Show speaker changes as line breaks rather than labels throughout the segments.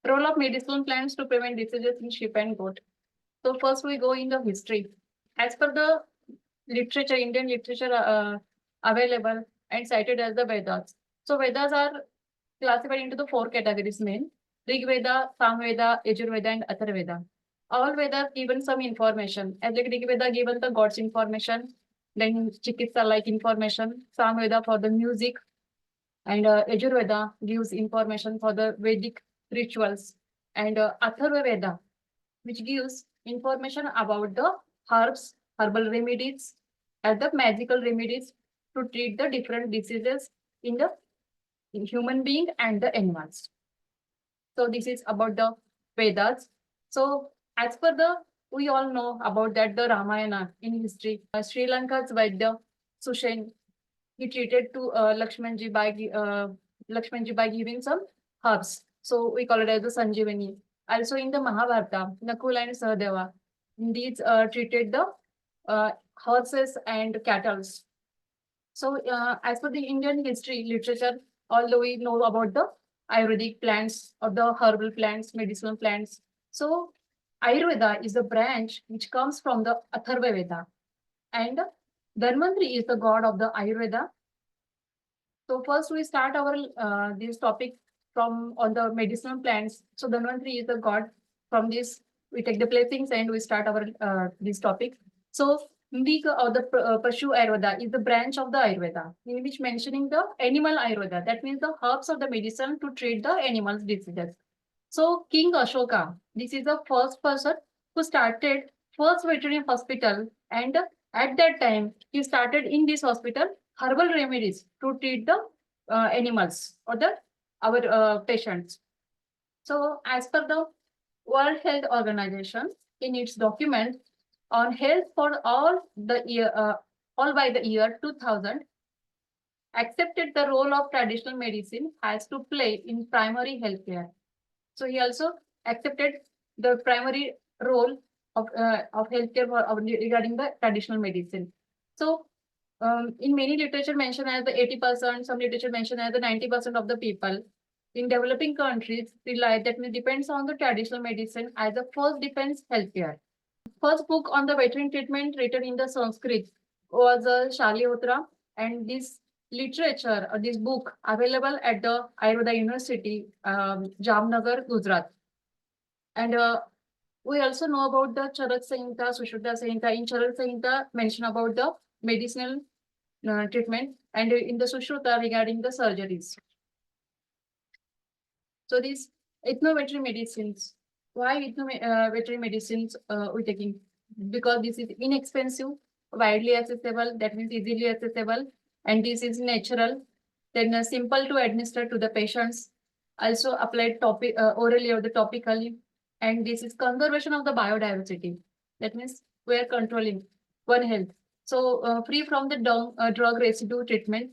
Role of medicinal plants to prevent diseases in sheep and goat. So first we go in the history. As per the literature, Indian literature available and cited as the Vedas. So Vedas are classified into the four categories main: Rig Veda, Samveda, Yajurveda, and Atharveda. All Vedas given some information. As like Rig Veda given the gods information, then Chikitsa like information, Samveda for the music, and Yajurveda gives information for the Vedic rituals, and Atharvaveda, which gives information about the herbs, herbal remedies, and the magical remedies to treat the different diseases in the human being and the animals. So this is about the Vedas. So as per the, we all know about that the Ramayana in history. Sri Lanka's Vaidya Sushen, he treated to Lakshmanji by giving some herbs. So we call it as the Sanjivani. Also in the Mahabharata, Nakul and Sahadeva, these treated the horses and cattle. So as per the Indian history literature, although we know about the Ayurvedic plants or the herbal plants, medicinal plants. So Ayurveda is a branch which comes from the Atharva Veda, and Dharmantri is the god of the Ayurveda. So first we start our this topic from on the medicinal plants. So Dharmantri is the god. From this we take the placings and we start our this topic. So Indika or the Pashu Ayurveda is the branch of the Ayurveda, in which mentioning the animal Ayurveda. That means the herbs of the medicine to treat the animals' diseases. So King Ashoka, this is the first person who started first veterinary hospital, and at that time he started in this hospital herbal remedies to treat the animals or the our patients. So as per the World Health Organization, in its document on health for all by the year 2000, accepted the role of traditional medicine has to play in primary healthcare. So he also accepted the primary role of healthcare regarding the traditional medicine. So in many literature mentioned as the 80%, some literature mentioned as the 90% of the people in developing countries rely, that means depends on the traditional medicine as the first defense healthcare. First book on the veterinary treatment written in the Sanskrit was Shalyotra, and this literature or this book available at the Ayurveda University, Jamnagar, Gujarat. And we also know about the Charak Samhita, Sushruta Samhita. In Charak Samhita, mention about the medicinal treatment, and in the Sushruta regarding the surgeries. So these ethno-veterinary medicines, why veterinary medicines we're taking? Because this is inexpensive, widely accessible, that means easily accessible, and this is natural, then simple to administer to the patients, also applied orally or the topically, and this is conservation of the biodiversity. That means we are controlling One Health. So free from the drug residue treatment,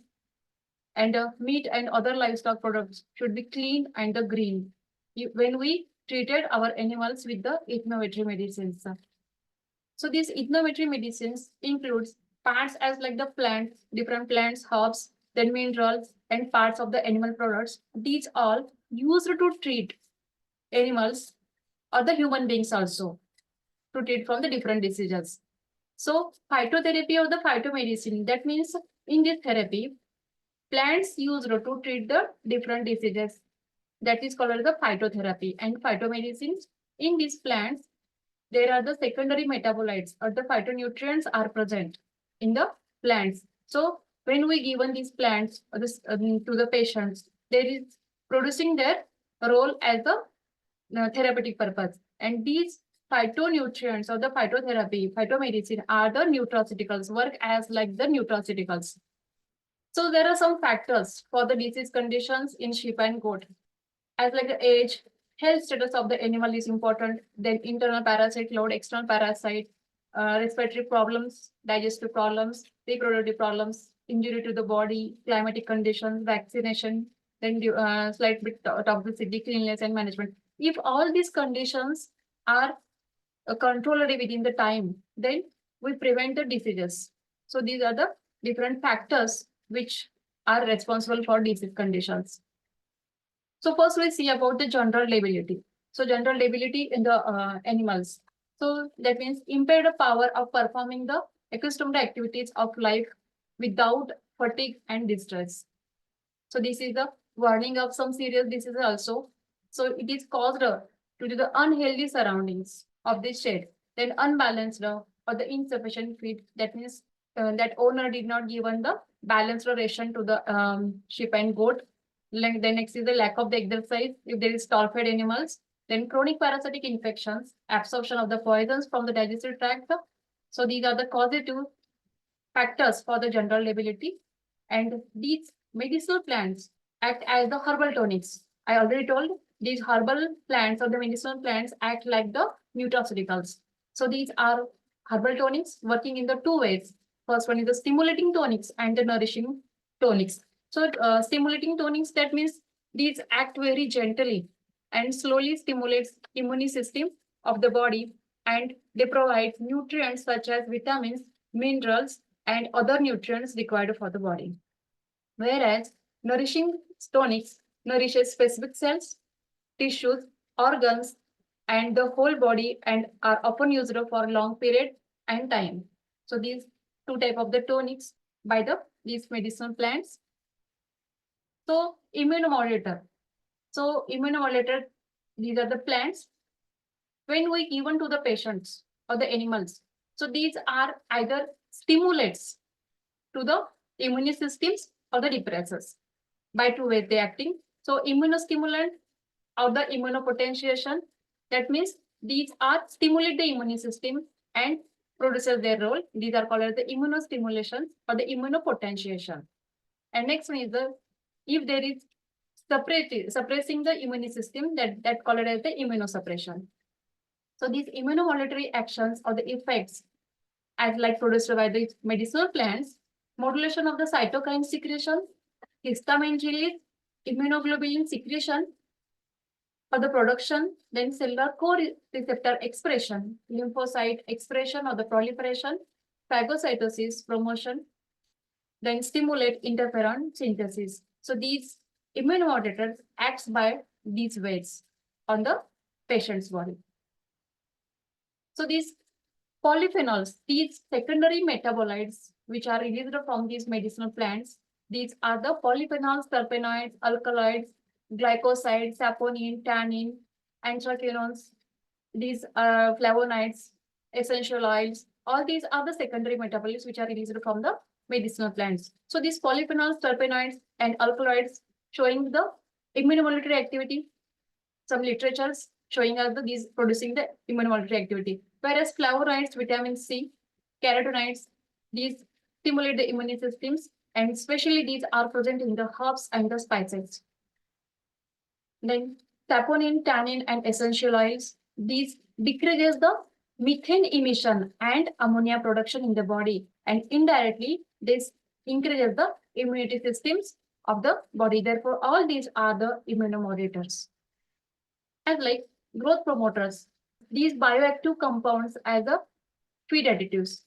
and meat and other livestock products should be clean and the green when we treated our animals with the ethno-veterinary medicines. So these ethno-veterinary medicines includes parts as like the plants, different plants, herbs, then minerals, and parts of the animal products. These all used to treat animals or the human beings also, to treat from the different diseases. So phytotherapy or the phytomedicine, that means in this therapy, plants used to treat the different diseases. That is called as the phytotherapy. And phytomedicines, in these plants, there are the secondary metabolites or the phytonutrients are present in the plants. So when we given these plants or this, to the patients, there is producing their role as a therapeutic purpose. And these phytonutrients or the phytotherapy, phytomedicine are the nutraceuticals, work as like the nutraceuticals. So there are some factors for the disease conditions in sheep and goat. As like the age, health status of the animal is important. Then internal parasite load, external parasite, respiratory problems, digestive problems, reproductive problems, injury to the body, climatic conditions, vaccination, then slight bit toxicity, cleanliness, and management. If all these conditions are controlled within the time, then we prevent the diseases. So these are the different factors which are responsible for disease conditions. So first we see about the general lability. So general lability in the animals. So that means impaired power of performing the accustomed activities of life without fatigue and distress. So this is the warning of some serious diseases also. So it is caused due to the unhealthy surroundings of the shed, then unbalanced or the insufficient feed. That means that owner did not given the balanced ration to the sheep and goat. Then next is the lack of the exercise. If there is stall-fed animals, then chronic parasitic infections, absorption of the poisons from the digestive tract. So these are the causative factors for the general lability. And these medicinal plants act as the herbal tonics. I already told these herbal plants or the medicinal plants act like the nutraceuticals. So these are herbal tonics working in the two ways. First one is the stimulating tonics and the nourishing tonics. So stimulating tonics, that means these act very gently and slowly stimulates immune system of the body, and they provide nutrients such as vitamins, minerals, and other nutrients required for the body. Whereas nourishing tonics nourishes specific cells, tissues, organs, and the whole body, and are often used for long period and time. So these two type of the tonics by these medicinal plants. So immunomodulator. So immunomodulator, these are the plants when we given to the patients or the animals. So these are either stimulates to the immune systems or the depressors. By two ways they acting. So immunostimulant or the immunopotentiation, that means these are stimulate the immune system and produces their role. These are called as the immunostimulation or the immunopotentiation. And next one is the, if there is suppressing the immune system, that called as the immunosuppression. So these immunomodulatory actions or the effects as like produced by the medicinal plants, modulation of the cytokine secretion, histamine release, immunoglobulin secretion for the production, then cellular co-receptor expression, lymphocyte expression or the proliferation, phagocytosis promotion, then stimulate interferon synthesis. So these immunomodulators acts by these ways on the patient's body. So these polyphenols, these secondary metabolites which are released from these medicinal plants, these are the polyphenols, terpenoids, alkaloids, glycosides, saponin, tannin, anthraquinones, these are flavonoids, essential oils. All these are the secondary metabolites which are released from the medicinal plants. So these polyphenols, terpenoids, and alkaloids showing the immunomodulatory activity. Some literatures showing us these producing the immunomodulatory activity. Whereas flavonoids, vitamin C, carotenoids, these stimulate the immune systems, and especially these are present in the herbs and the spices. Then saponin, tannin, and essential oils, these decreases the methane emission and ammonia production in the body, and indirectly this increases the immunity systems of the body. Therefore, all these are the immunomodulators. And like growth promoters, these bioactive compounds as the feed additives.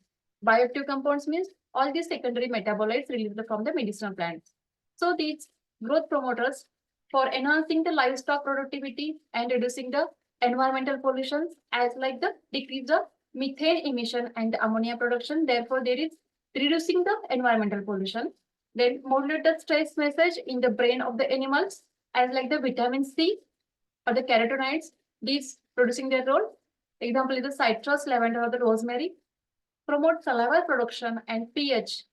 Bioactive compounds means all these secondary metabolites released from the medicinal plants. So these growth promoters for enhancing the livestock productivity and reducing the environmental pollutions, as like the decrease the methane emission and the ammonia production. Therefore, there is reducing the environmental pollution. Then modulate the stress message in the brain of the animals, as like the vitamin C or the carotenoids, these producing their role. Example is the citrus, lavender, or the rosemary. Promote saliva production and pH.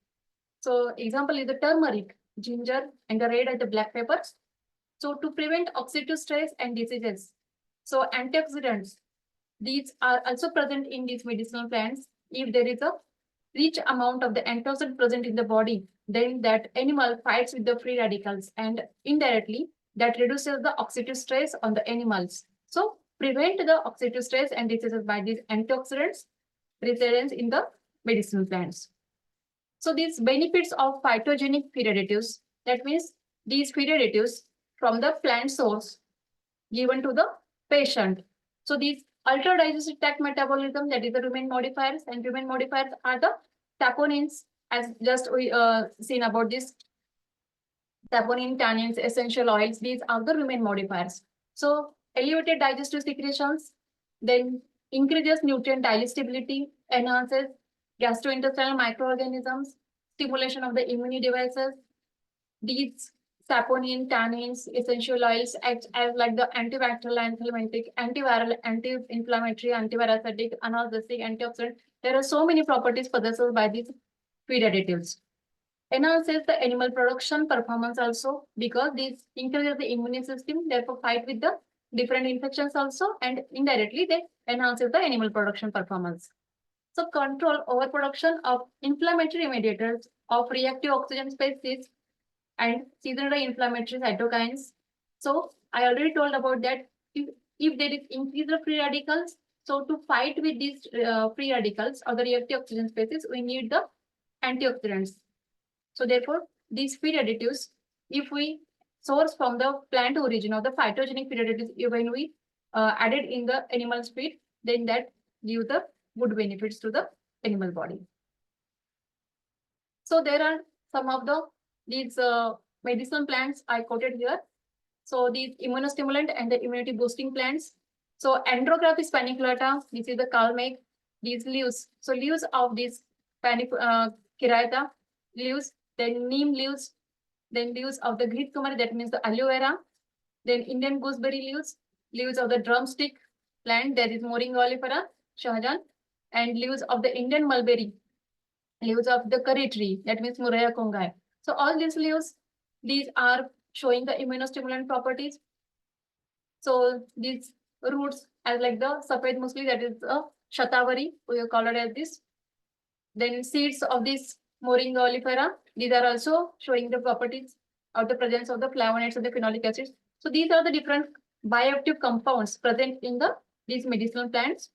So example is the turmeric, ginger, and the red and the black peppers. So to prevent oxidative stress and diseases. So antioxidants, these are also present in these medicinal plants. If there is a rich amount of the antioxidant present in the body, then that animal fights with the free radicals, and indirectly that reduces the oxidative stress on the animals. So prevent the oxidative stress and diseases by these antioxidants present in the medicinal plants. So these benefits of phytogenic feed additives, that means these feed additives from the plant source given to the patient. So these ultra digestive tract metabolism, that is the rumen modifiers, and rumen modifiers are the saponins, as just we seen about this. saponin, tannins, essential oils, these are the rumen modifiers. So elevated digestive secretions, then increases nutrient digestibility, enhances gastrointestinal microorganisms, stimulation of the immune devices. These saponin, tannins, essential oils act as like the antibacterial, anthelmintic, antiviral, anti-inflammatory, antiparasitic, analgesic, antioxidant. There are so many properties possessed by these feed additives. Enhances the animal production performance also, because these increases the immune system, therefore fight with the different infections also, and indirectly they enhances the animal production performance. So control overproduction of inflammatory mediators of reactive oxygen species and seasonal inflammatory cytokines. So I already told about that. If there is increase of free radicals, so to fight with these free radicals or the reactive oxygen species, we need the antioxidants. So therefore, these feed additives, if we source from the plant origin or the phytogenic feed additives, when we added in the animal's feed, then that gives the good benefits to the animal body. So there are some of these medicinal plants I quoted here. So these immunostimulant and the immunity boosting plants. So Andrographis paniculata, this is the kalmek, these leaves. So leaves of this kiraita leaves, then neem leaves, then leaves of the Greek kumari, that means the aloe vera, then Indian gooseberry leaves, leaves of the drumstick plant, that is Moringa oleifera, Shahjan, and leaves of the Indian mulberry, leaves of the curry tree, that means Murraya kongai. So all these leaves, these are showing the immunostimulant properties. So these roots, as like the Safed Musli, that is the Shatavari, we call it as this. Then seeds of this Moringa oleifera, these are also showing the properties of the presence of the flavonoids and the phenolic acids. So these are the different bioactive compounds present in these medicinal plants.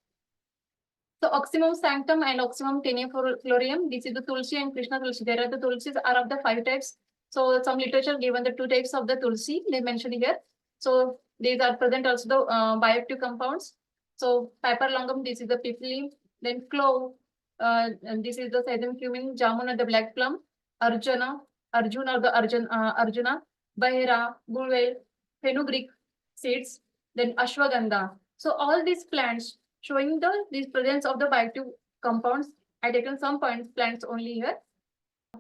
So Oxymum sanctum and Oxymum teneifloreum, this is the Tulsi and Krishna Tulsi. There are the Tulsis are of the 5 types. So some literature given the 2 types of the Tulsi, they mentioned here. So these are present also the bioactive compounds. So Piperlongum, this is the pipli, then clove, and this is the sedum cumin, jamun, the black plum, Arjuna or the Arjuna, Bahira, Gulwel, fenugreek seeds, then Ashwagandha. So all these plants showing this presence of the bioactive compounds. I taken some plants only here.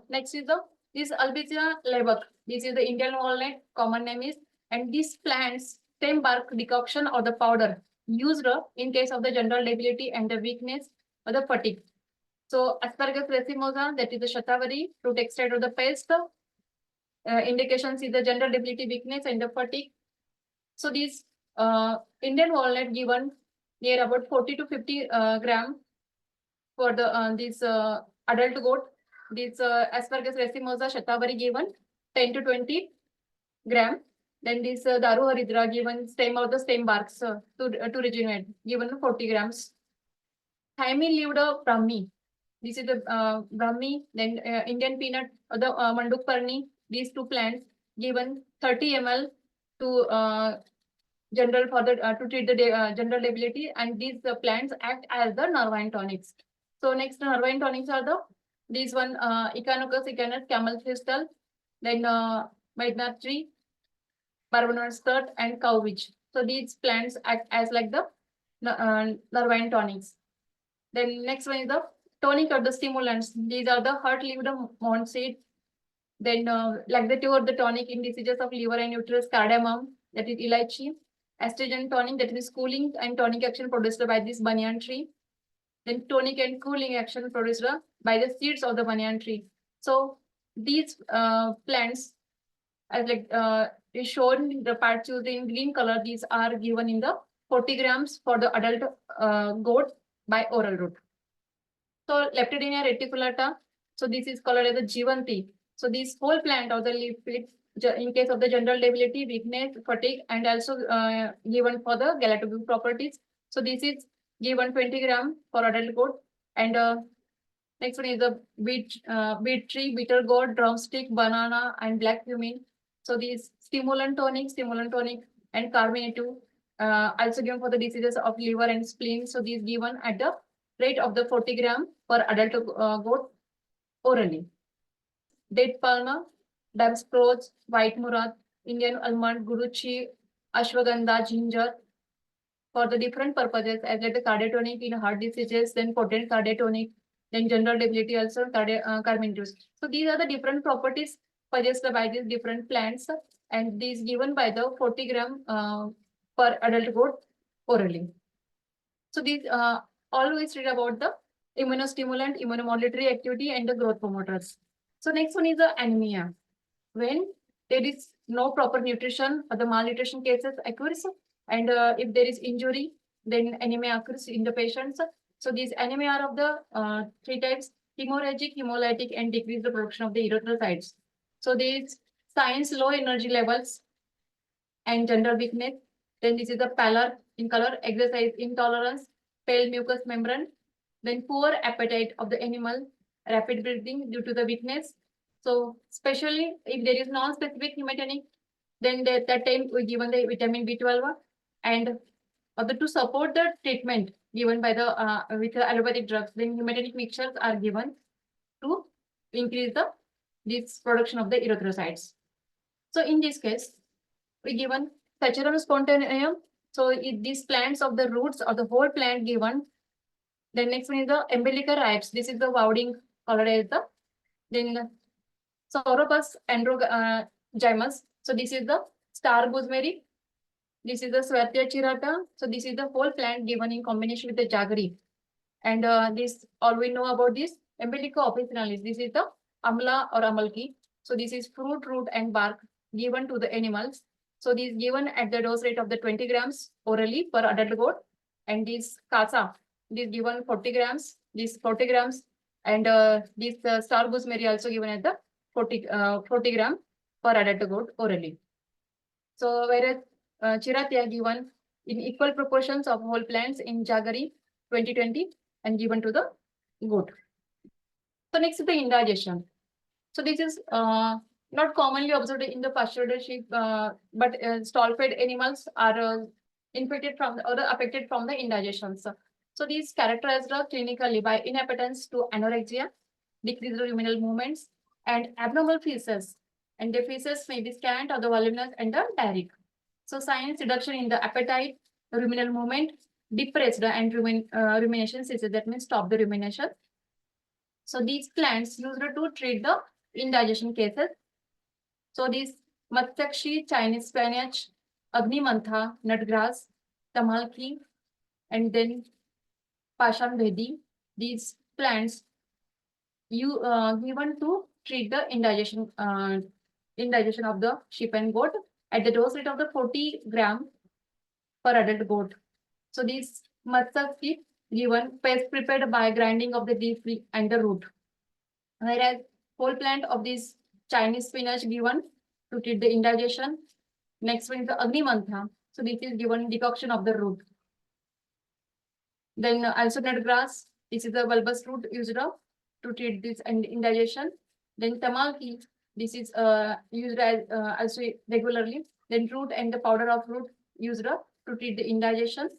Next is this Albizia lebec. This is the Indian walnut, common name is, and these plants stem bark decoction or the powder used in case of the general debility and the weakness or the fatigue. So Asparagus racemosa, that is the Shatavari, root extract of the paste. Indications is the general debility, weakness, and the fatigue. So these Indian walnut given near about 40 to 50 gram for the this adult goat. This Asparagus racemosa Shatavari given 10 to 20 gram. Then this Daru Haridra given stem of the stem barks to regenerate given 40 grams. Thyme-leaved Brahmi. This is the Brahmi. Then Indian peanut, the Manduk Parni. These 2 plants given 30 ml to general for the to treat the general debility, and these plants act as the nervine tonics. So next nervine tonics are these one Echinocus equinus, camel thistle, then Midnath tree, Barbanor skirt, and cowwitch. So these plants act as like the nervine tonics. Then next one is the tonic or the stimulants. These are the heart-leaved monk seed. Then laxative or the tonic in diseases of liver and uterus, cardamom, that is elaichi. Astringent tonic, that is cooling and tonic action produced by this banyan tree. Then tonic and cooling action produced by the seeds of the banyan tree. So these plants, as like is shown in the part chosen in green color, these are given in the 40 grams for the adult goat by oral route. So Leptidina reticulata, so this is called as the Jivanti. So this whole plant or the leaf in case of the general debility, weakness, fatigue, and also given for the galactobacter properties. So this is given 20 gram for adult goat. And next one is the beet tree, bitter gourd, drumstick, banana, and black cumin. So these stimulant tonic, and carminative also given for the diseases of liver and spleen. So these given at the rate of the 40 gram per adult goat orally. Date palma, Damsproach, white murat, Indian almond, guruchi, ashwagandha, ginger, for the different purposes, as like the cardiotonic in heart diseases, then potent cardiotonic, then general debility, also carmintus. So these are the different properties suggested by these different plants, and these given by the 40 gram per adult goat orally. So these always read about the immunostimulant, immunomodulatory activity, and the growth promoters. So next one is the anemia. When there is no proper nutrition or the malnutrition cases occurs, and if there is injury, then anemia occurs in the patients. So these anemia are of the three types: hemorrhagic, hemolytic, and decrease the production of the erythrocytes. So these signs: low energy levels and general weakness. Then this is the pallor in color, exercise intolerance, pale mucous membrane. Then poor appetite of the animal, rapid breathing due to the weakness. So especially if there is non-specific hematinic, then that time we given the vitamin B12, and to support the treatment given by the with the allopathic drugs, then hematinic mixtures are given to increase the this production of the erythrocytes. So in this case, we given Sathyazerograzing spontaneum. So if these plants of the roots or the whole plant given. Then next one is the umbilical ribes. This is the wounding colored as the. Then Sauropus androgynous. So this is the star gooseberry. This is the Swathya. So this is the whole plant given in combination with the jaggery. And this all we know about this Umbilica officinalis. This is the amla or amalki. So this is fruit, root, and bark given to the animals. So this is given at the dose rate of the 20 grams orally per adult goat. And this kasa, this given 40 grams, this 40 grams, and this star gooseberry also given at the 40 gram per adult goat orally. So whereas Chiratia given in equal proportions of whole plants in jaggery 2020 and given to the goat. So next is the indigestion. So this is not commonly observed in the pastured sheep, but stall-fed animals are infected from or affected from the indigestion. So these characterized clinically by inappetence to anorexia, decreased ruminal movements, and abnormal feces. And the feces may be scant or the voluminous and the diarrhea. So signs: reduction in the appetite, ruminal movement, depressed and rumination ceases. That means stop the rumination. So these plants used to treat the indigestion cases. So these Matsakshi, Chinese spinach, Agnimantha, nutgrass, Tamalki, and then Pashan Vedi. These plants you given to treat the indigestion of the sheep and goat at the dose rate of the 40 gram per adult goat. So these Matsakshi given paste prepared by grinding of the leaf and the root. Whereas whole plant of this Chinese spinach given to treat the indigestion. Next one is the Agnimantha. So this is given decoction of the root. Then also nutgrass. This is the bulbous root used to treat this indigestion. Then tamalki. This is used as also regularly. Then root and the powder of root used to treat the indigestion.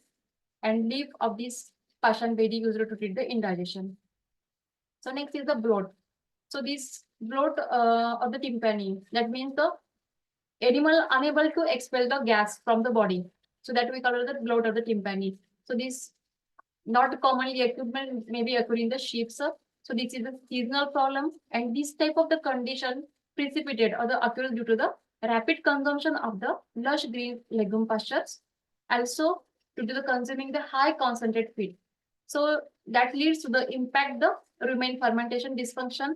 And leaf of this pashan vedi used to treat the indigestion. So next is the bloat. So this bloat of the tympani, that means the animal unable to expel the gas from the body. So that we call it the bloat of the tympani. So this not commonly occurring, maybe occur in the sheep. So this is a seasonal problem, and this type of the condition precipitate or the occurs due to the rapid consumption of the lush green legume pastures, also due to the consuming the high concentrate feed. So that leads to the impact the rumen fermentation dysfunction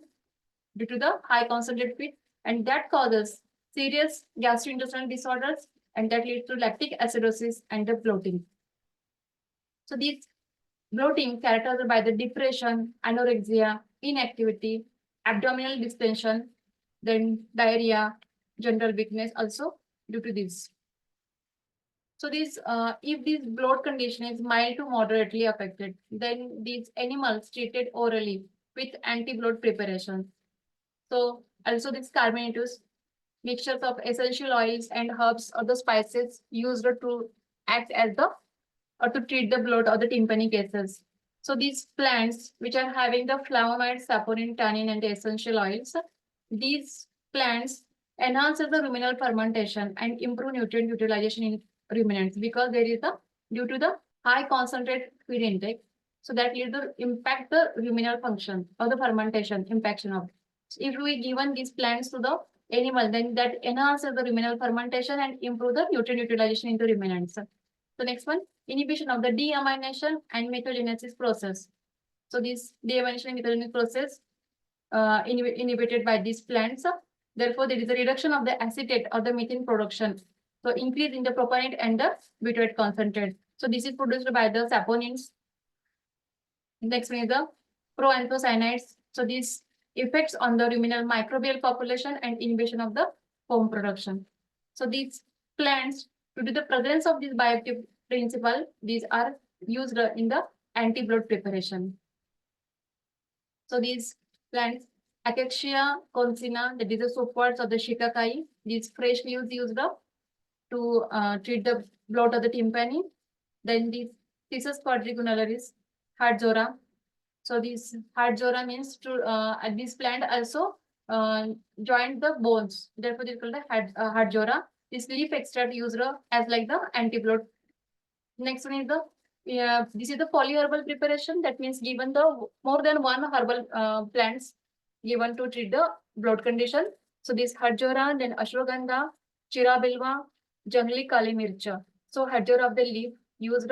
due to the high concentrate feed, and that causes serious gastrointestinal disorders, and that leads to lactic acidosis and the bloating. So these bloating characterized by the depression, anorexia, inactivity, abdominal distension, then diarrhea, general weakness also due to this. So this, if this bloat condition is mild to moderately affected, then these animals treated orally with anti-bloat preparations. So also this carminatus, mixtures of essential oils and herbs or the spices used to act as the or to treat the bloat or the tympani cases. So these plants which are having the flavonoid, saponin, tannin, and essential oils, these plants enhances the ruminal fermentation and improve nutrient utilization in ruminants, because there is a due to the high concentrate feed intake, so that lead to impact the ruminal function or the fermentation impaction of. So if we given these plants to the animal, then that enhances the ruminal fermentation and improve the nutrient utilization into ruminants. So next one, inhibition of the deamination and methogenesis process. So this deamination and methogenesis process inhibited by these plants. Therefore, there is a reduction of the acetate or the methane production. So increase in the propionate and the butyrate concentrate. So this is produced by the saponins. Next one is the proanthocyanins. So these effects on the ruminal microbial population and inhibition of the foam production. So these plants, due to the presence of this bioactive principle, these are used in the anti-bloat preparation. So these plants, Acacia consina, that is the soapworts of the shikakai, these fresh leaves used to treat the bloat of the tympani. Then these Thesis quadricularis, Hadzora. So this Hadzora means to this plant also joined the bones. Therefore, they called the Hadzora. This leaf extract used as like the anti-bloat. Next one is the this is the polyherbal preparation. That means given the more than one herbal plants given to treat the bloat condition. So this Hadzora, then Ashwagandha, Chirabilva, Jangli Kali Mircha. So Hadzora of the leaf used,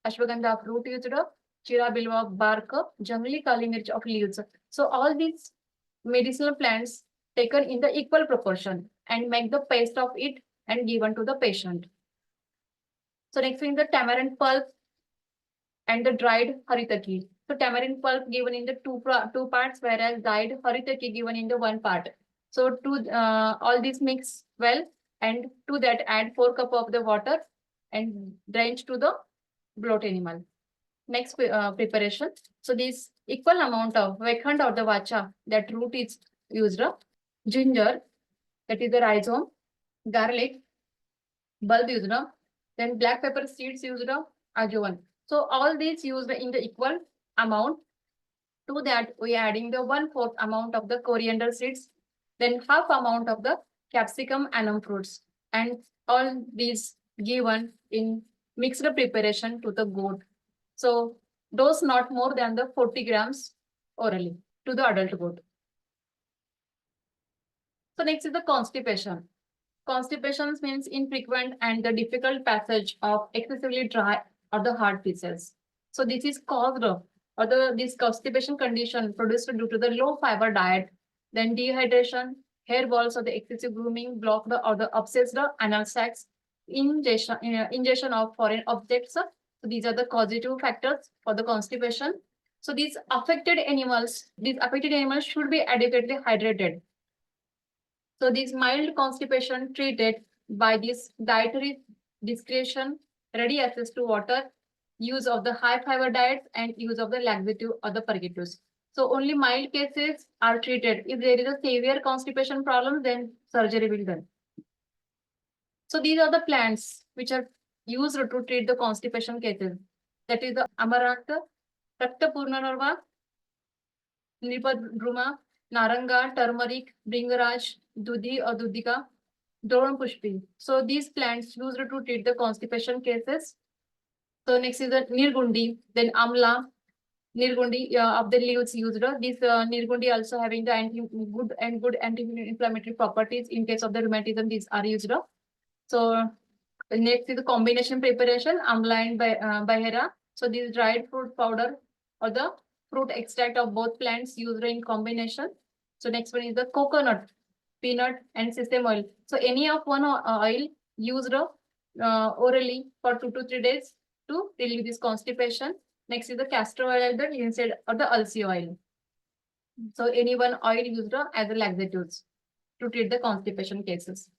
Ashwagandha fruit used, Chirabilva bark, Jangli Kali Mirch of leaves. So all these medicinal plants taken in the equal proportion and make the paste of it and given to the patient. So next thing, the tamarind pulp and the dried haritaki. So tamarind pulp given in the two parts, whereas dried haritaki given in the one part. So to all these mix well, and to that add 4 cups of the water and drench to the bloat animal. Next preparation. So this equal amount of Vekhand or the vacha, that root is used, ginger, that is the rhizome, garlic, bulb used, then black pepper seeds used, ajovan. So all these used in the equal amount. To that we are adding the 1/4 amount of the coriander seeds, then half amount of the capsicum annum fruits, and all these given in mixed preparation to the goat. So dose not more than the 40 grams orally to the adult goat. So next is the constipation. Constipation means infrequent and the difficult passage of excessively dry or the hard feces. So this is caused or this constipation condition produced due to the low fiber diet, then dehydration, hair balls or the excessive grooming, blocked or the obsessed anal sacs, ingestion of foreign objects. So these are the causative factors for the constipation. So these affected animals should be adequately hydrated. So this mild constipation treated by this dietary discretion, ready access to water, use of the high fiber diets, and use of the laxative or the purgatives. So only mild cases are treated. If there is a severe constipation problem, then surgery will be done. So these are the plants which are used to treat the constipation cases. That is the Amaranth, Rakta Purnanarva, Nipadruma, Naranga, turmeric, Bringaraj, Dudhi or Dudhika, Doran Pushpi. So these plants used to treat the constipation cases. So next is the Nirgundi, then Amla, Nirgundi of the leaves used. This Nirgundi also having the good anti-inflammatory properties in case of the rheumatism. These are used. So next is the combination preparation, Amla and Bahera. So this dried fruit powder or the fruit extract of both plants used in combination. So next one is the coconut, peanut and sesame oil. So any of one oil used orally for 2 to 3 days to relieve this constipation. Next is the castor oil, the linseed or the ulsi oil. So any one oil used as a laxatives to treat the constipation cases.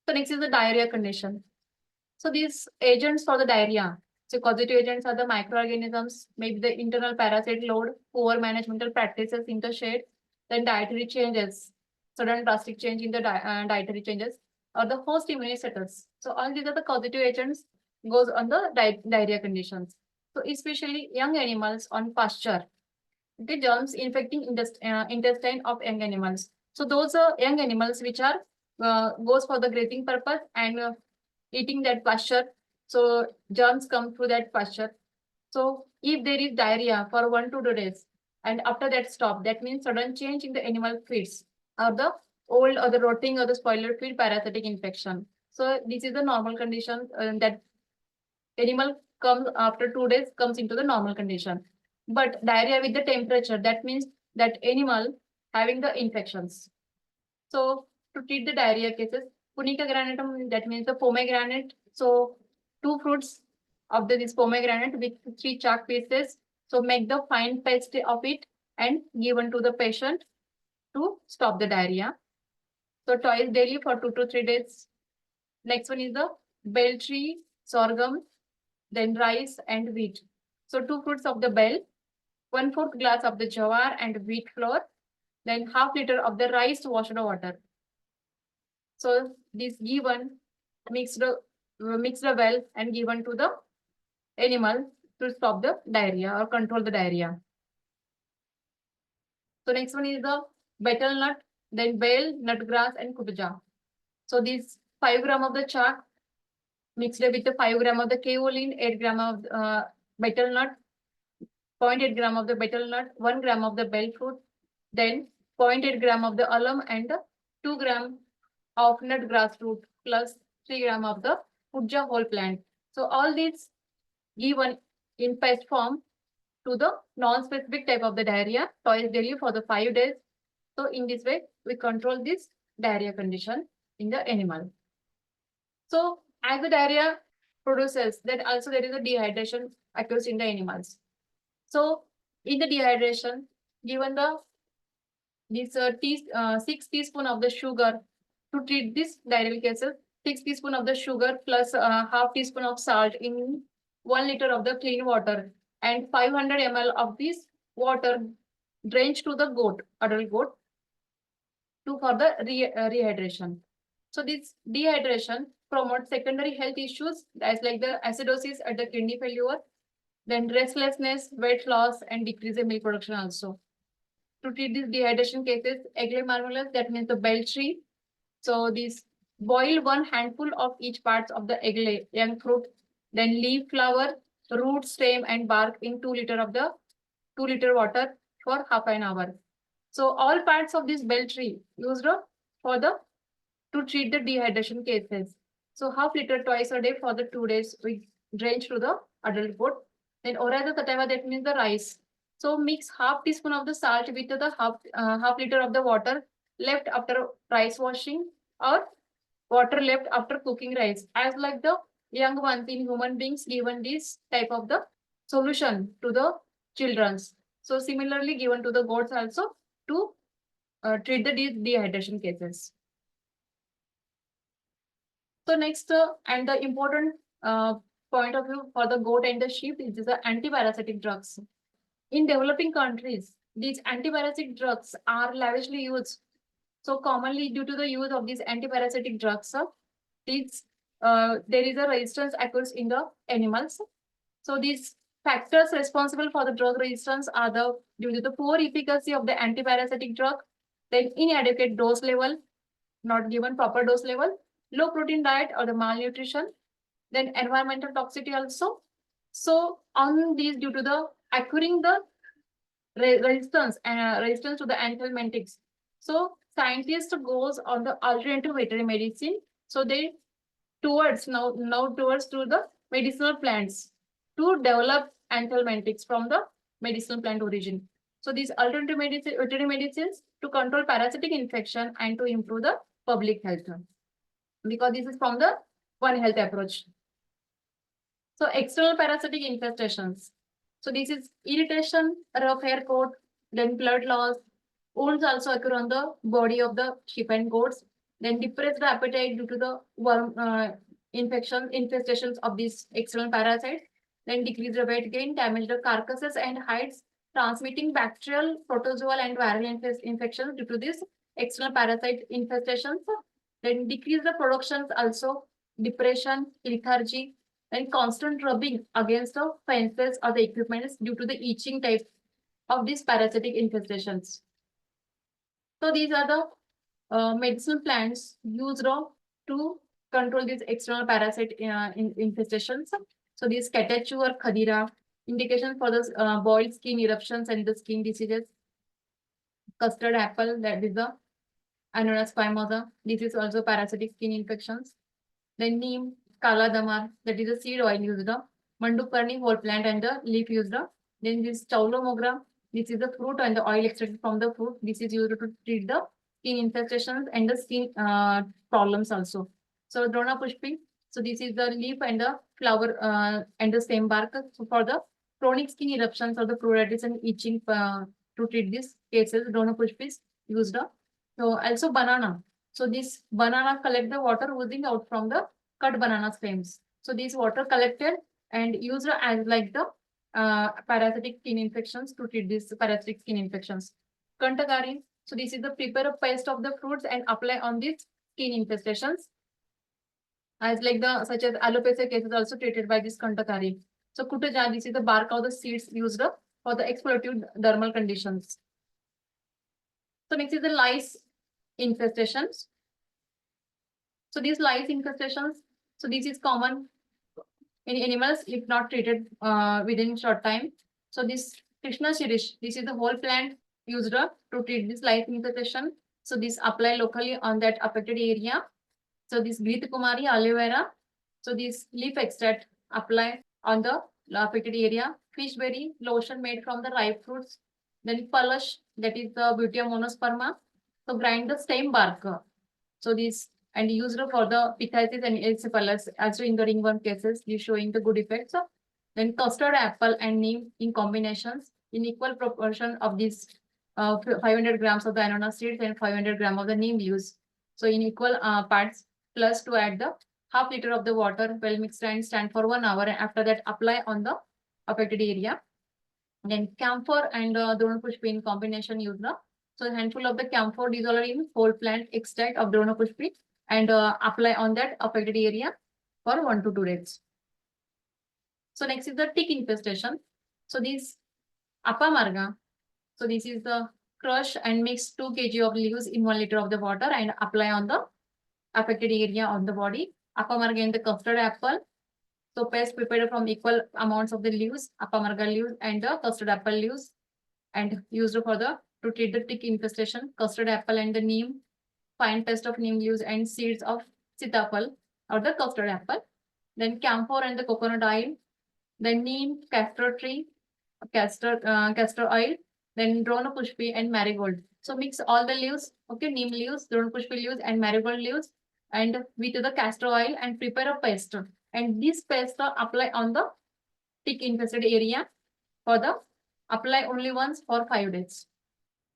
So next is the diarrhea condition. So these agents for the diarrhea. So causative agents are the microorganisms, maybe the internal parasite load, poor managemental practices in the shade, then dietary changes, sudden drastic change in the dietary changes, or the host immune status. So all these are the causative agents goes on the diarrhea conditions. So especially young animals on pasture, the germs infecting intestine of young animals. So those are young animals which are goes for the grazing purpose and eating that pasture. So germs come through that pasture. So if there is diarrhea for 1 to 2 days and after that stop, that means sudden change in the animal feeds or the old or the rotting or the spoiler feed parasitic infection. So this is the normal condition that animal comes after 2 days comes into the normal condition. But diarrhea with the temperature, that means that animal having the infections. So to treat the diarrhea cases, Punica granatum, that means the pomegranate. So 2 fruits of this pomegranate with 3 chalk pieces. So make the fine paste of it and given to the patient to stop the diarrhea. So twice daily for 2 to 3 days. Next one is the bell tree, sorghum, then rice and wheat. So 2 fruits of the bell, 1/4 glass of the jawar and wheat flour, then half liter of the rice washed water. So this given mixed well and given to the animal to stop the diarrhea or control the diarrhea. So next one is the betel nut, then bale, nut grass and kubja. So these 5 gram of the chalk mixed with the 5 gram of the kaolin, 8 gram of betel nut, 0.8 gram of the betel nut, 1 gram of the bell fruit, then 0.8 gram of the alum and 2 gram of nut grass root plus 3 gram of the puja whole plant. So all these given in paste form to the non-specific type of the diarrhea twice daily for the 5 days. So in this way, we control this diarrhea condition in the animal. So as the diarrhea produces, then also there is a dehydration occurs in the animals. So in the dehydration, given the this 6 teaspoon of the sugar to treat this diarrheal cases, 6 teaspoon of the sugar plus half teaspoon of salt in 1 liter of the clean water and 500 ml of this water drenched to the goat, adult goat, to for the rehydration. So this dehydration promotes secondary health issues as like the acidosis at the kidney failure, then restlessness, weight loss, and decrease in milk production also. To treat these dehydration cases, egg marvelous, that means the bell tree. So this boil 1 handful of each parts of the egg young fruit, then leaf, flower, root, stem, and bark in 2 liter of the 2 liter water for half an hour. So all parts of this bell tree used for the to treat the dehydration cases. So half liter twice a day for the 2 days we drench to the adult goat. Then oraza sativa, that means the rice. So mix half teaspoon of the salt with the half liter of the water left after rice washing or water left after cooking rice. As like the young ones in human beings given this type of the solution to the children's. So similarly given to the goats also to treat the dehydration cases. So next and the important point of view for the goat and the sheep is the antiparasitic drugs. In developing countries, these antiparasitic drugs are lavishly used. So commonly due to the use of these antiparasitic drugs, there is a resistance occurs in the animals. So these factors responsible for the drug resistance are the due to the poor efficacy of the antiparasitic drug, then inadequate dose level, not given proper dose level, low protein diet or the malnutrition, then environmental toxicity also. So on these due to the occurring the resistance to the anthelmintics. So scientists goes on the alternative veterinary medicine. So they towards now towards to the medicinal plants to develop anthelmintics from the medicinal plant origin. So these alternative veterinary medicines to control parasitic infection and to improve the public health, because this is from the One Health approach. So external parasitic infestations. So this is irritation, rough hair coat, then blood loss. Wounds also occur on the body of the sheep and goats. Then depressed appetite due to the worm infestations of these external parasites. Then decrease the weight gain, damage the carcasses and hides, transmitting bacterial, protozoal, and viral infections due to this external parasite infestations. Then decrease the productions also, depression, lethargy, and constant rubbing against the fences or the equipments due to the itching type of these parasitic infestations. So these are the medicinal plants used to control these external parasite infestations. So these Katachu or Khadira, indication for the boiled skin eruptions and the skin diseases. Custard apple, that is the Anonas squamosa. This is also parasitic skin infections. Then neem, kala damar, that is the seed oil used. Mandukarni, whole plant and the leaf used. Then this chaulomogra, this is the fruit and the oil extracted from the fruit. This is used to treat the skin infestations and the skin problems also. So Drona pushpi, so this is the leaf and the flower and the same bark. So for the chronic skin eruptions or the pruritus and itching to treat these cases, Drona pushpi is used. So also banana. So this banana collect the water oozing out from the cut banana stems. So these water collected and used as like the parasitic skin infections to treat these parasitic skin infections. Kantakari. So this is the prepare a paste of the fruits and apply on these skin infestations. As like the such as alopecia cases also treated by this Kantakari. So Kutaja, this is the bark of the seeds used for the explorative dermal conditions. So next is the lice infestations. So these lice infestations, so this is common in animals if not treated within short time. So this Krishna Shirish, this is the whole plant used to treat this lice infestation. So this apply locally on that affected area. So this Grita Kumari aloe vera. So this leaf extract apply on the affected area. Fishberry lotion made from the ripe fruits. Then Palash, that is the Butea monosperma. So grind the stem bark. So this and used for the pithitis and erysipelas, also in the ringworm cases, is showing the good effects. Then custard apple and neem in combinations in equal proportion of these 500 grams of the ananas seeds and 500 grams of the neem leaves. So in equal parts, plus to add the half liter of the water, well mixed and stand for 1 hour. And after that, apply on the affected area. Then camphor and Dronapushpi in combination used. So a handful of the camphor dissolved in whole plant extract of Dronapushpi and apply on that affected area for 1 to 2 days. So next is the tick infestation. So this Apamarga. So this is the crush and mix 2 kg of leaves in 1 liter of the water and apply on the affected area on the body. Apamarga in the custard apple. So paste prepared from equal amounts of the leaves, Apamarga leaves and the custard apple leaves and used for the to treat the tick infestation, custard apple and the neem, fine paste of neem leaves and seeds of sitapal or the custard apple. Then camphor and the coconut oil, then neem, castor tree, castor oil, then Dronapushpi and marigold. So mix all the leaves, okay, neem leaves, Dronapushpi leaves and marigold leaves and with the castor oil and prepare a paste. And this paste apply on the tick infested area for the apply only once for 5 days.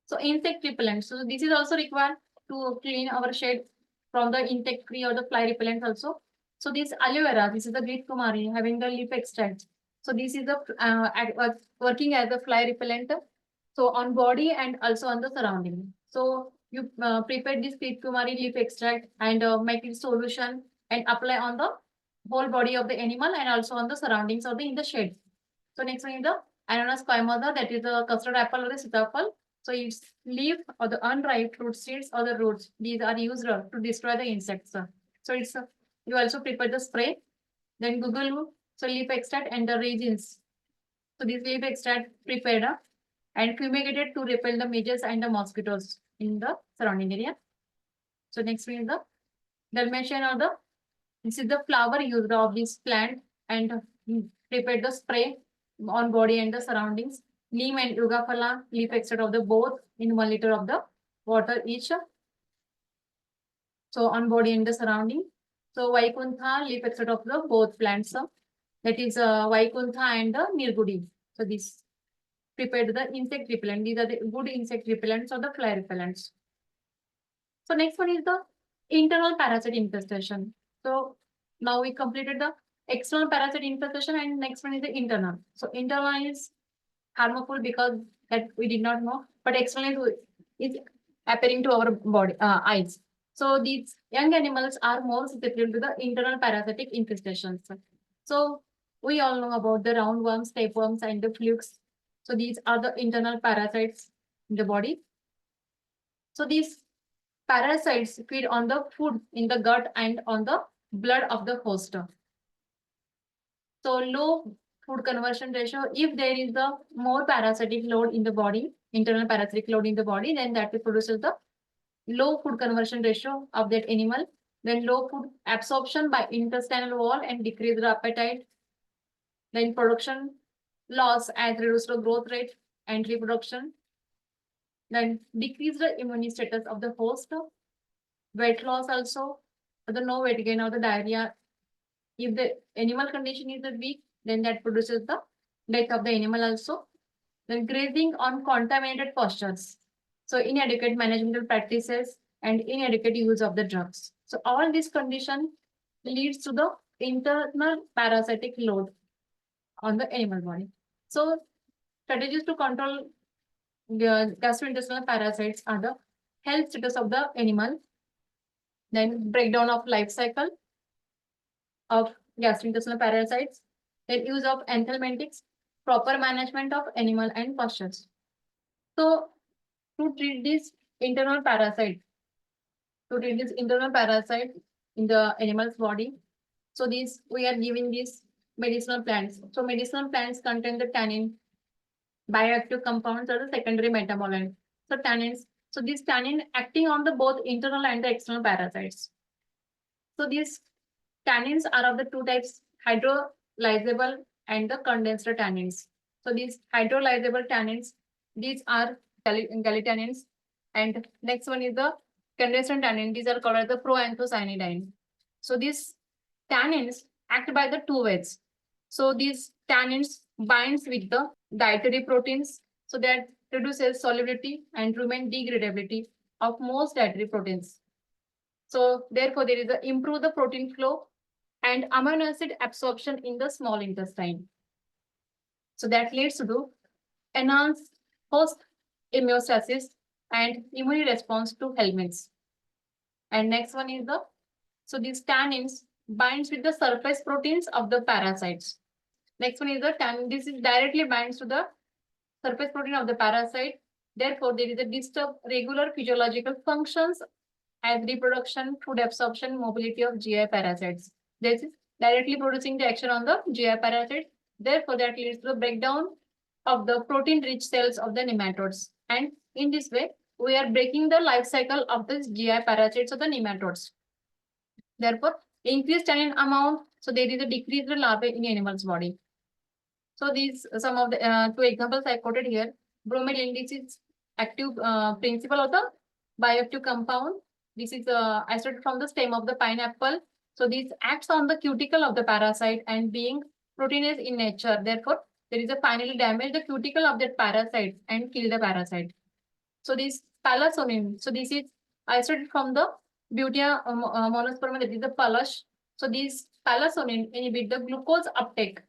So insect repellent. So this is also required to clean our shed from the insect free or the fly repellent also. So this aloe vera, this is the Great Kumari having the leaf extract. So this is the working as a fly repellent. So on body and also on the surrounding. So you prepare this Great Kumari leaf extract and make it solution and apply on the whole body of the animal and also on the surroundings of the in the shed. So next one is the Ananas squamosa, that is the custard apple or the sitapal. So its leaf or the unripe fruit seeds or the roots, these are used to destroy the insects. So it's you also prepare the spray. Then Google, so leaf extract and the resins. So this leaf extract prepared and fumigated to repel the midges and the mosquitoes in the surrounding area. So next one is the Dalmatian or the this is the flower used of this plant and prepared the spray on body and the surroundings. Neem and Yugaphala leaf extract of the both in 1 liter of the water each. So on body and the surrounding. So Vaikuntha leaf extract of the both plants. That is Vaikuntha and the Nirgudi. So this prepared the insect repellent. These are the good insect repellents or the fly repellents. So next one is the internal parasite infestation. So now we completed the external parasite infestation and next one is the internal. So internal is harmful because that we did not know, but external is appearing to our body eyes. So these young animals are more susceptible to the internal parasitic infestations. So we all know about the roundworms, tapeworms, and the flukes. So these are the internal parasites in the body. So these parasites feed on the food in the gut and on the blood of the host. So low food conversion ratio, if there is a more parasitic load in the body, internal parasitic load in the body, then that will produce the low food conversion ratio of that animal. Then low food absorption by intestinal wall and decreased appetite. Then production loss as reduced the growth rate and reproduction. Then decrease the immune status of the host. Weight loss also, the no weight gain or the diarrhea. If the animal condition is weak, then that produces the death of the animal also. Then grazing on contaminated pastures. So inadequate management practices and inadequate use of the drugs. So all this condition leads to the internal parasitic load on the animal body. So strategies to control the gastrointestinal parasites are the health status of the animal, then breakdown of life cycle of gastrointestinal parasites, then use of anthelmintics, proper management of animal and pastures. So to treat this internal parasite, in the animal's body, so these we are giving these medicinal plants. So medicinal plants contain the tannin, bioactive compounds or the secondary metabolite. So tannins. So these tannin acting on the both internal and the external parasites. So these tannins are of the two types, hydrolyzable and the condensed tannins. So these hydrolyzable tannins, these are gallitannins, and next one is the condensed tannin. These are called as the proanthocyanidine. So these tannins act by the two ways. So these tannins binds with the dietary proteins, so that reduces solubility and remain degradability of most dietary proteins. So therefore, there is a improve the protein flow and amino acid absorption in the small intestine. So that leads to enhanced host homeostasis and immune response to helminths. And next one is the, so these tannins binds with the surface proteins of the parasites. Next one is the tannin. This is directly binds to the surface protein of the parasite. Therefore, there is a disturbed regular physiological functions as reproduction, food absorption, mobility of GI parasites. This is directly producing the action on the GI parasite. Therefore, that leads to the breakdown of the protein-rich cells of the nematodes. And in this way, we are breaking the life cycle of the GI parasites of the nematodes. Therefore, increased tannin amount, so there is a decreased larvae in animal's body. So these some of the two examples I quoted here. Bromelain, this is active principle of the bioactive compound. This is isolated from the stem of the pineapple. So this acts on the cuticle of the parasite and being proteinous in nature. Therefore, there is a finally damage the cuticle of that parasite and kill the parasite. So this palasonin, so this is isolated from the Butia monosperma, that is the palash. So these palasonin inhibit the glucose uptake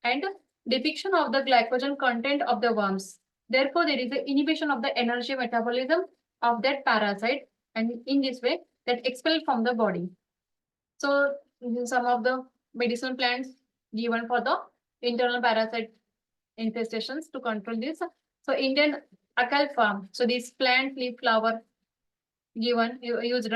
and depiction of the glycogen content of the worms. Therefore, there is an inhibition of the energy metabolism of that parasite, and in this way, that expelled from the body. So, some of the medicinal plants given for the internal parasite infestations to control this. So, Indian acalypha. So, this plant leaf flower given used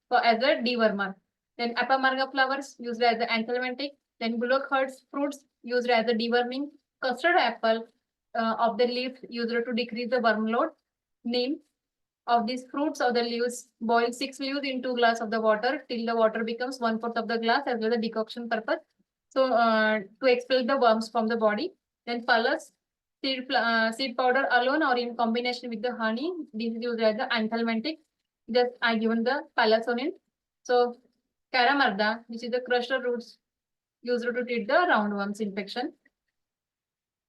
for as a dewormer. Then apamarga flowers used as the anthelmintic. Then bullock herds fruits used as a deworming. Custard apple of the leaf used to decrease the worm load. Neem of these fruits or the leaves, boil 6 leaves in 2 glasses of the water till the water becomes 1/4 of the glass as well as the decoction purpose. So to expel the worms from the body. Then pulse, seed powder alone or in combination with the honey. This is used as the anthelmintic. Just I given the palasonin. So caramarda, which is the crushed roots used to treat the roundworms infection.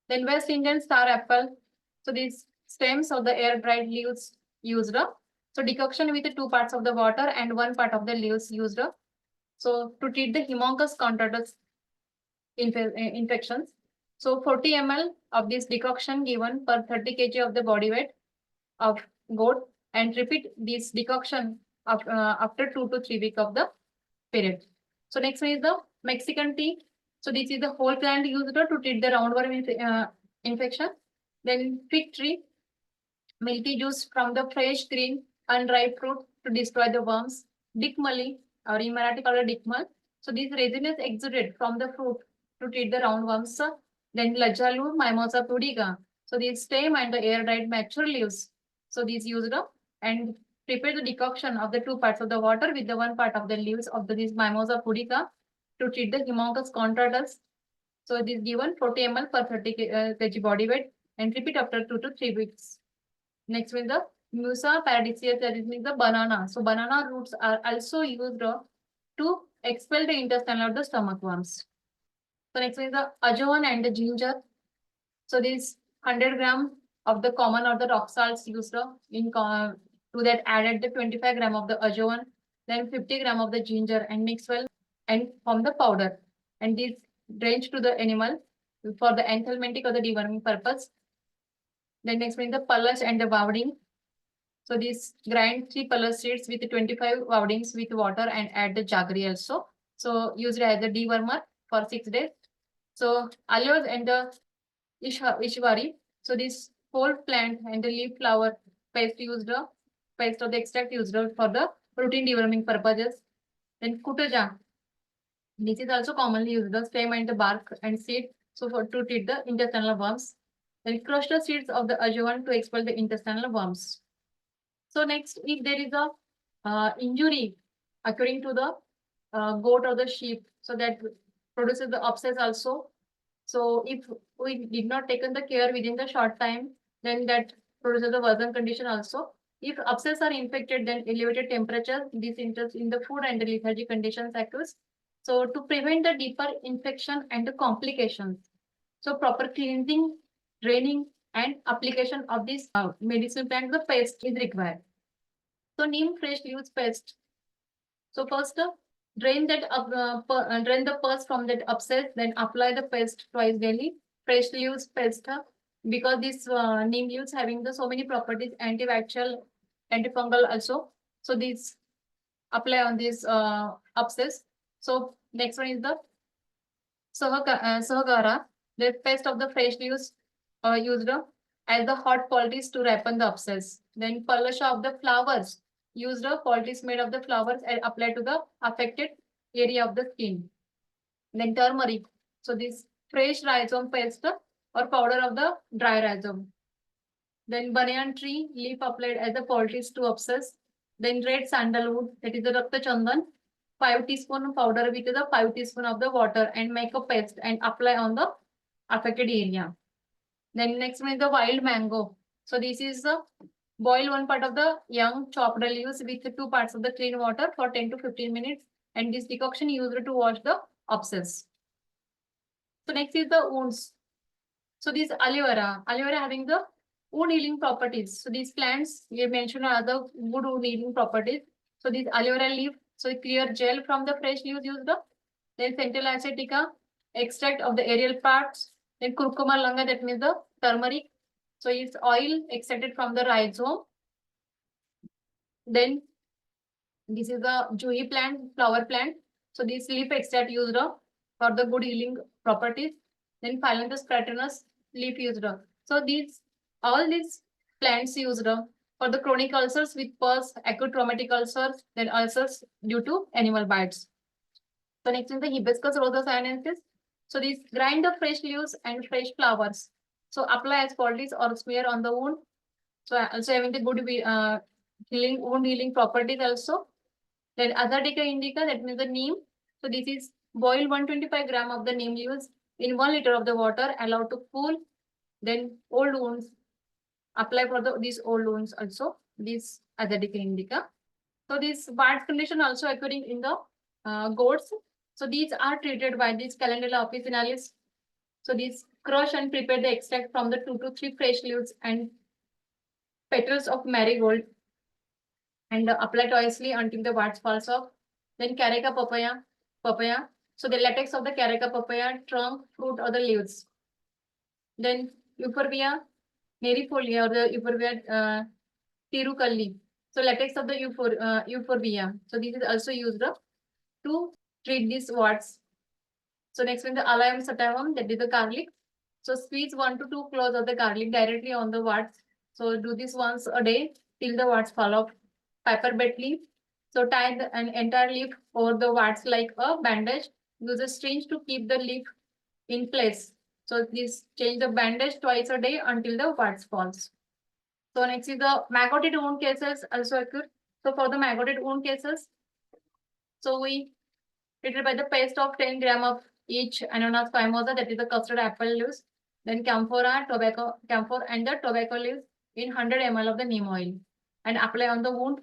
Then West Indian star apple. So these stems of the air dried leaves used. So decoction with the 2 parts of the water and 1 part of the leaves used. So to treat the Haemonchus contagious infections. So 40 ml of this decoction given per 30 kg of the body weight of goat, and repeat this decoction of, after 2 to 3 weeks of the period. So next one is the Mexican tea. So this is the whole plant used to treat the roundworm infection. Then fig tree, milky juice from the fresh green unripe fruit to destroy the worms. Dickmally, or in Marathi called dickmal. So this resin is exuded from the fruit to treat the roundworms. Then Lajalu, Mimosa pudica. So these stem and the air dried mature leaves. So these used up and prepare the decoction of the 2 parts of the water with the 1 part of the leaves of this Mimosa pudica to treat the Haemonchus contratus. So it is given 40 ml per 30 kg body weight and repeat after 2 to 3 weeks. Next is the Musa paradisiaca, that means the banana. So banana roots are also used to expel the intestinal or the stomach worms. So next is the ajovan and the ginger. So this 100 gram of the common or the rock salts used in to that added the 25 gram of the ajovan, then 50 gram of the ginger and mix well and form the powder. And this drench to the animal for the anthelmintic or the deworming purpose. Then next is the pulse and the wounding. So this grind 3 pulse seeds with 25 woundings with water and add the jaggery also. So used as a dewormer for 6 days. So aloes and the ishwari. So this whole plant and the leaf flower paste used, paste of the extract used for the routine deworming purposes. Then kutaja. This is also commonly used, the stem and the bark and seed. So for to treat the intestinal worms. Then crush the seeds of the ajovan to expel the intestinal worms. So next, if there is a injury occurring to the goat or the sheep, so that produces the abscess also. So if we did not taken the care within the short time, then that produces the worsen condition also. If abscess are infected, then elevated temperature, this interest in the food and the lethargy conditions occurs. So to prevent the deeper infection and the complications, so proper cleansing, draining, and application of this medicinal plant, the paste is required. So neem fresh leaves paste. So first, drain drain the pus from that abscess, then apply the paste twice daily. Fresh leaves paste, because this neem leaves having the so many properties, antibacterial, antifungal also. So these apply on this abscess. So next one is the Sahagara, the paste of the fresh leaves used as the hot poultice to ripen the abscess. Then palasha of the flowers used poultice made of the flowers and applied to the affected area of the skin. Then turmeric. So this fresh rhizome paste or powder of the dry rhizome. Then banyan tree leaf applied as a poultice to abscess. Then red sandalwood, that is the Rakta Chandan, 5 teaspoon powder with the 5 teaspoon of the water and make a paste and apply on the affected area. Then next one is the wild mango. So this is the boil 1 part of the young chopped leaves with 2 parts of the clean water for 10 to 15 minutes. And this decoction used to wash the abscess. So next is the wounds. So this aloe vera having the wound healing properties. So these plants we mentioned are the good wound healing properties. So this aloe vera leaf, so clear gel from the fresh leaves used up. Then centella acetica, extract of the aerial parts. Then curcuma longa, that means the turmeric. So it's oil extracted from the rhizome. Then this is the juhi plant, flower plant. So this leaf extract used for the good healing properties. Then Phyllanthus pratenus leaf used. So all these plants used for the chronic ulcers with pus, acute traumatic ulcers, then ulcers due to animal bites. So next is the hibiscus rosea sinensis. So these grind the fresh leaves and fresh flowers. So apply as poultice or smear on the wound. So also having the good wound healing properties also. Then Azadirachta indica, that means the neem. So this is boil 125 gram of the neem leaves in 1 liter of the water, allowed to cool. Then old wounds, apply for these old wounds also, this Azadirachta indica. So this bad condition also occurring in the goats. So these are treated by this Calendula officinalis. So these crush and prepare the extract from the 2 to 3 fresh leaves and petals of marigold and apply twice until the warts falls off. Then Carica papaya. So the latex of the Carica papaya, trunk, fruit or the leaves. Then Euphorbia nerifolia or the Euphorbia tirukalli. So latex of the Euphorbia. So this is also used to treat these warts. So next one, the Allium sativum, that is the garlic. So squeeze 1 to 2 cloves of the garlic directly on the warts. So do this once a day till the warts fall off. pepper leaf. So tie an entire leaf over the warts like a bandage. Use a syringe to keep the leaf in place. So this change the bandage twice a day until the warts falls. So next is the maggoted wound cases also occur. So for the maggoted wound cases, so we treated by the paste of 10 gram of each ananas squamosa, that is the custard apple leaves, then camphor and the tobacco leaves in 100 ml of the neem oil and apply on the wound.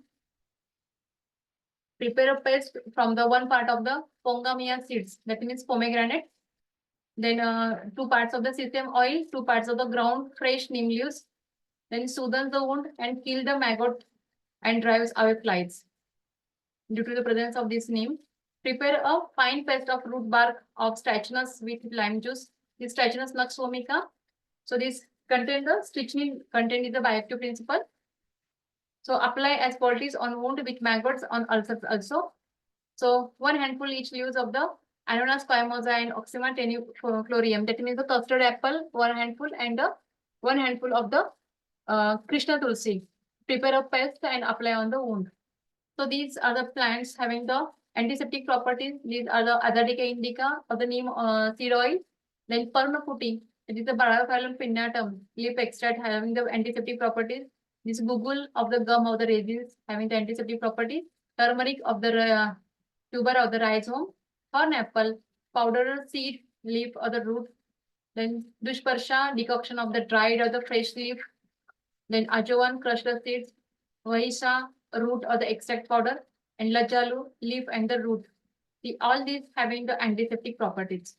Prepare a paste from the one part of the pongamia seeds, that means pomegranate. Then 2 parts of the sesame oil, 2 parts of the ground fresh neem leaves. Then soothes the wound and kill the maggot and drives away flies. Due to the presence of this neem, prepare a fine paste of root bark of stachnus with lime juice. This stachnus nux vomica. So this contain the strychnine contained in the bioactive principle. So apply as poultice on wound with maggots on ulcers also. So 1 handful each leaves of the Ananas squamosa and Oxima tenuiflorium. That means the custard apple, 1 handful, and 1 handful of the Krishna tulsi. Prepare a paste and apply on the wound. So these are the plants having the antiseptic properties. These are the Azadirachta indica of the neem seed oil. Then Permaputi, it is the Baraphylum pinnatum leaf extract having the antiseptic properties. This Gugul of the gum of the raisins having the antiseptic properties. Turmeric of the tuber of the rhizome. Horn apple, powder seed, leaf or the root. Then Dushparsha, decoction of the dried or the fresh leaf. Then Ajovan, crushed the seeds. Vahisha, root or the extract powder. And Lajalu, leaf and the root. All these having the antiseptic properties.